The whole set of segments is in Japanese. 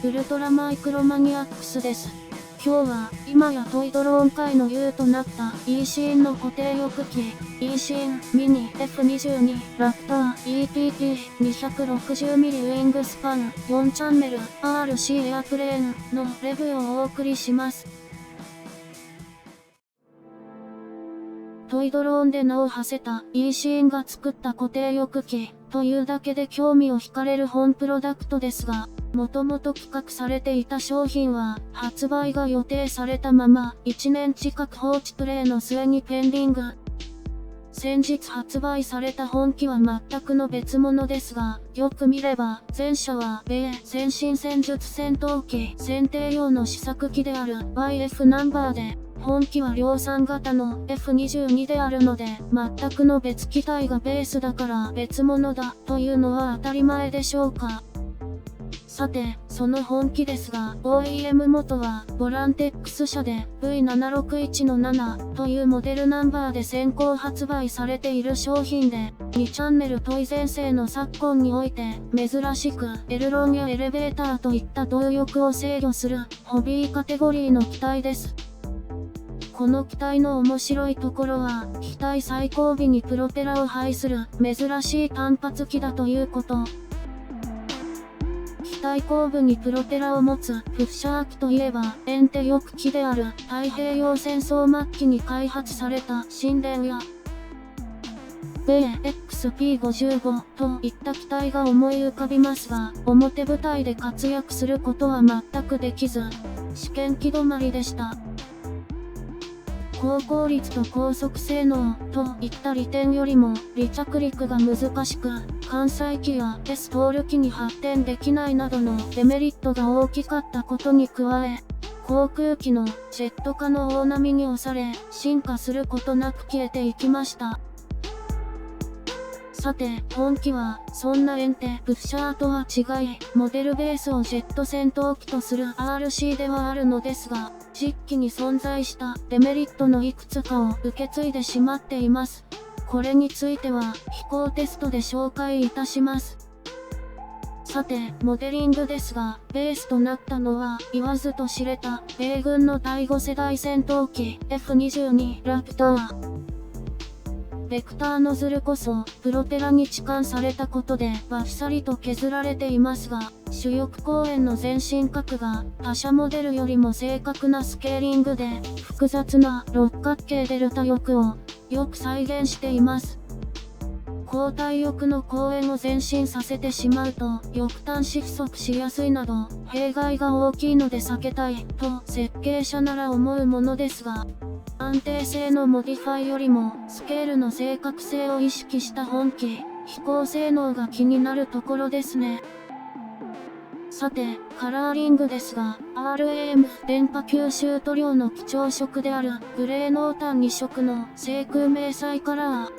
ウルトラマイクロマニアックスです。今日は今やトイドローン界の優となったイーシーンの固定翼機イーシーンミニ F22 ラプター EPP260mm ウィングスパン4チャンネル RC エアプレーンのレビューをお送りします。トイドローンで名を馳せたイーシーンが作った固定翼機というだけで興味を惹かれる本プロダクトですが、もともと企画されていた商品は発売が予定されたまま1年近く放置プレイの末にペンディング。先日発売された本機は全くの別物ですが、よく見れば前者は米先進戦術戦闘機選定用の試作機である YF ナンバーで、本機は量産型の F22 であるので、全くの別機体がベースだから別物だというのは当たり前でしょうか。さて、その本機ですが、OEM 元はボランテックス社で V761-7 というモデルナンバーで先行発売されている商品で、2チャンネルトイ前製の昨今において、珍しくエルロンやエレベーターといった動力を制御するホビーカテゴリーの機体です。この機体の面白いところは、機体最後尾にプロペラを配する珍しい単発機だということ。機体後部にプロペラを持つプッシャー機といえば、エンテ翼機である太平洋戦争末期に開発された神殿や、米 XP55 といった機体が思い浮かびますが、表部隊で活躍することは全くできず、試験機止まりでした。高効率と高速性能といった利点よりも離着陸が難しく、艦載機や S トール機に発展できないなどのデメリットが大きかったことに加え、航空機のジェット化の大波に押され、進化することなく消えていきました。さて、本機は、そんなエンテプッシャーとは違い、モデルベースをジェット戦闘機とする RC ではあるのですが、実機に存在したデメリットのいくつかを受け継いでしまっています。これについては、飛行テストで紹介いたします。さて、モデリングですが、ベースとなったのは、言わずと知れた、米軍の第5世代戦闘機 F22 ラプター。ベクターノズルこそ、プロペラに置換されたことでバッサリと削られていますが、主翼後円の前進角が他社モデルよりも正確なスケーリングで、複雑な六角形デルタ翼をよく再現しています。後対翼の後円を前進させてしまうと、翼端失速しやすいなど、弊害が大きいので避けたいと設計者なら思うものですが、安定性のモディファイよりもスケールの正確性を意識した本機、飛行性能が気になるところですね。さて、カラーリングですが、RAM 電波吸収塗料の基調色であるグレー濃淡2色の精空迷彩カラー。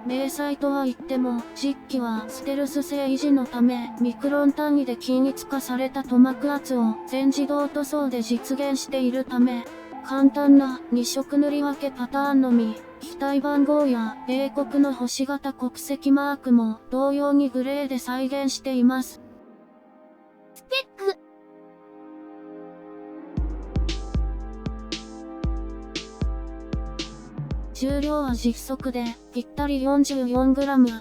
迷彩とは言っても、実機はステルス性維持のため、ミクロン単位で均一化された塗膜圧を全自動塗装で実現しているため、簡単な2色塗り分けパターンのみ、機体番号や米国の星型国籍マークも同様にグレーで再現しています。スペック。重量は実測でぴったり 44g。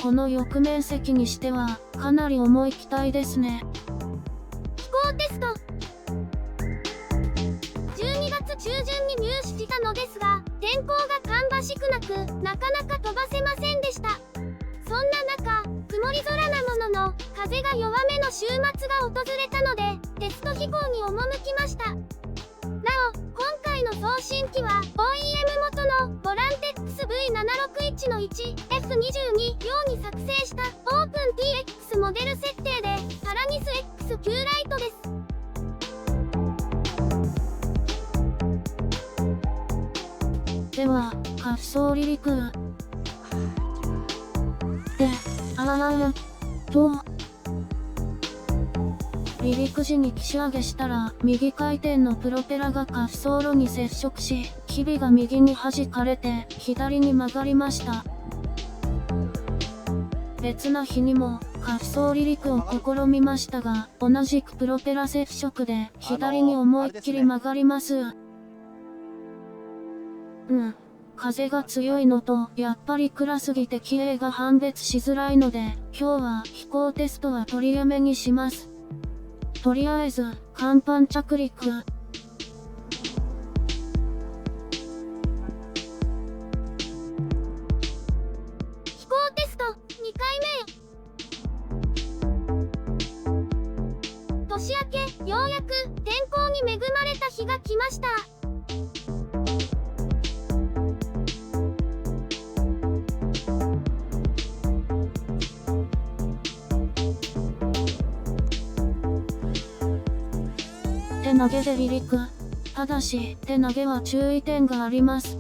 この翼面積にしてはかなり重い機体ですね。飛行テスト。12月中旬に入手したのですが、天候が芳しくなく、なかなか飛ばせませんでした。そんな中、曇り空なものの、風が弱めの週末が訪れたので、テスト飛行に赴きました。なお、今回の送信機は、OEM 元のボランテックス V761-1 F22 用に作成したオープン TX モデル設定で、タラニス X9 ライトです。では、滑走離陸で、離陸時に機種上げしたら、右回転のプロペラが滑走路に接触し、機尾が右に弾かれて、左に曲がりました。別な日にも、滑走離陸を試みましたが、同じくプロペラ接触で左に思いっきり曲がります。風が強いのと、やっぱり暗すぎて機影が判別しづらいので、今日は飛行テストは取りやめにします。とりあえず、甲板着陸。飛行テスト2回目。年明け、ようやく天候に恵まれた日が来ました。手投げで離陸。ただし、手投げは注意点があります。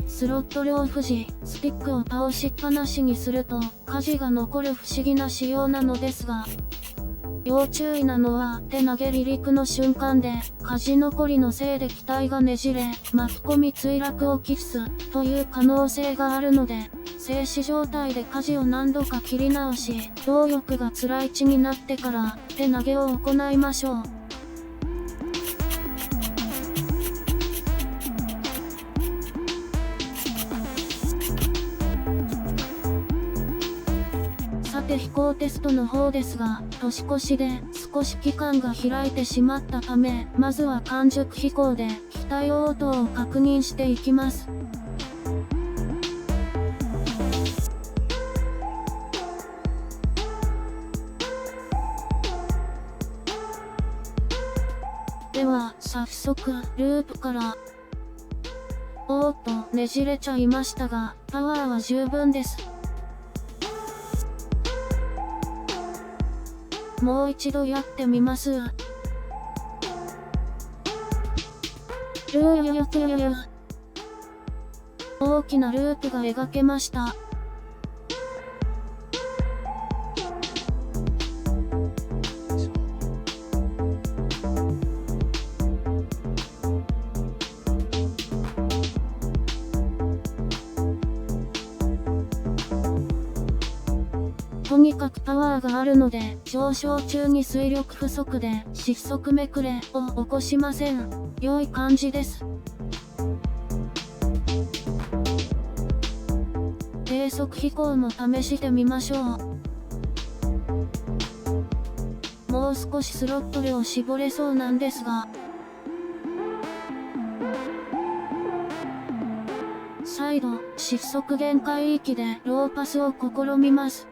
スロットルオフ時、スティックを倒しっぱなしにすると、舵が残る不思議な仕様なのですが、要注意なのは、手投げ離陸の瞬間で、舵残りのせいで機体がねじれ、巻き込み墜落を期す、という可能性があるので、静止状態で舵を何度か切り直し、動力がつらい位置になってから、手投げを行いましょう。さて飛行テストの方ですが、年越しで少し期間が開いてしまったため、まずは完熟飛行で機体応答を確認していきます。では、早速、ループから。おーっと、ねじれちゃいましたが、パワーは十分です。もう一度やってみます。大きなループが描けました。とにかくパワーがあるので、上昇中に推力不足で失速めくれを起こしません。良い感じです。低速飛行も試してみましょう。もう少しスロットルを絞れそうなんですが、再度失速限界域でローパスを試みます。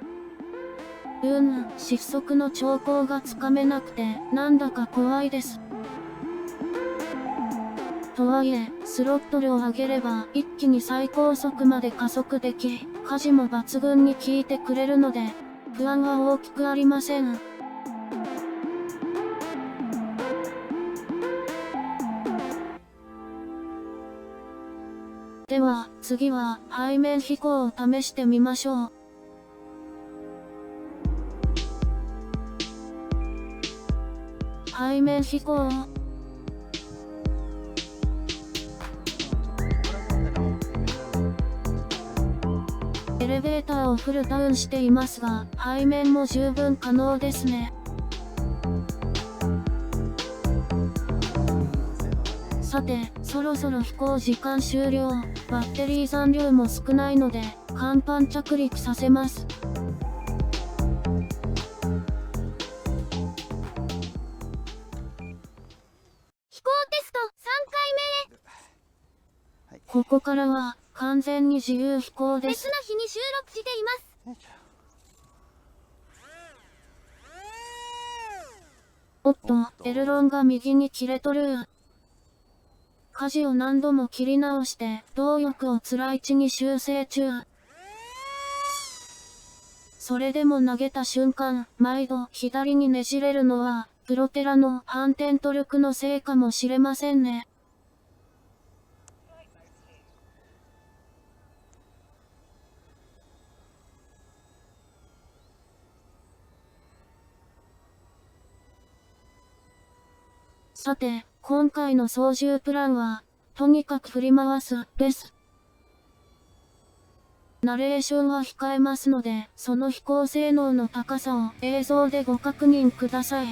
失速の兆候がつかめなくて、なんだか怖いです。とはいえ、スロットルを上げれば、一気に最高速まで加速でき、舵も抜群に効いてくれるので、不安は大きくありません。では、次は、背面飛行を試してみましょう。背面飛行。エレベーターをフルダウンしていますが、背面も十分可能ですね。さて、そろそろ飛行時間終了。バッテリー残量も少ないので、甲板着陸させます。ここからは完全に自由飛行です。別の日に収録しています。おっと、エルロンが右に切れとる。舵を何度も切り直して、動力をつらい位置に修正中。それでも投げた瞬間、毎度左にねじれるのは、プロペラの反転トルクのせいかもしれませんね。さて、今回の操縦プランは、とにかく振り回す、です。ナレーションは控えますので、その飛行性能の高さを映像でご確認ください。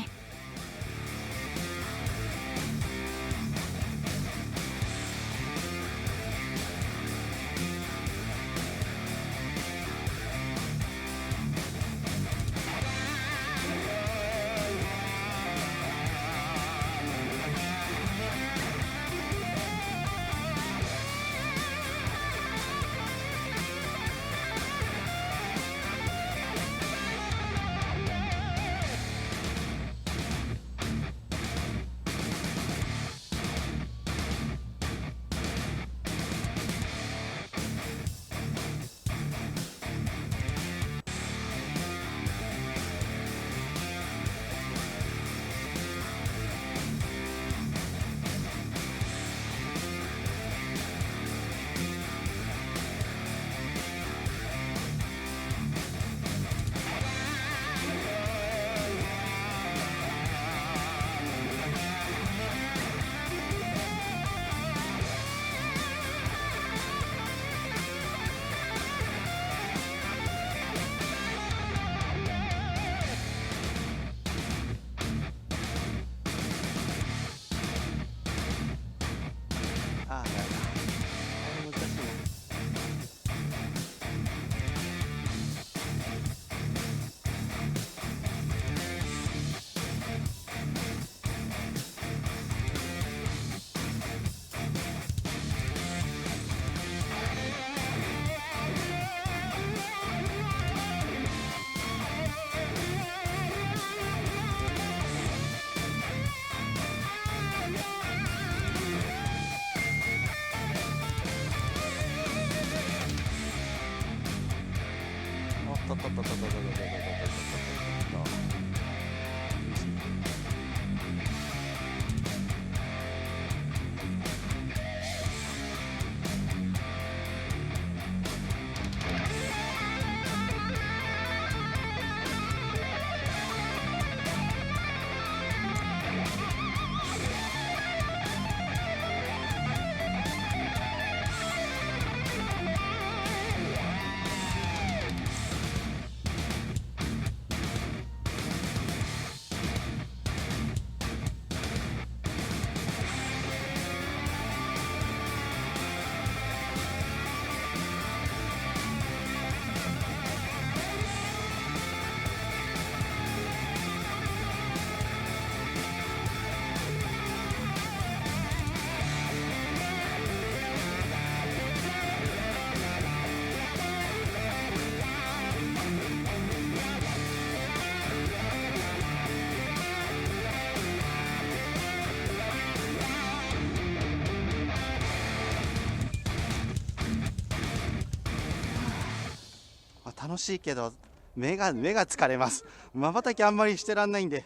ああ、なるほど。あれ難しいな。おっとっとっとっとっとっとっとっとっとっとっとっとっと。楽しいけど目が疲れます。瞬きあんまりしてらんないんで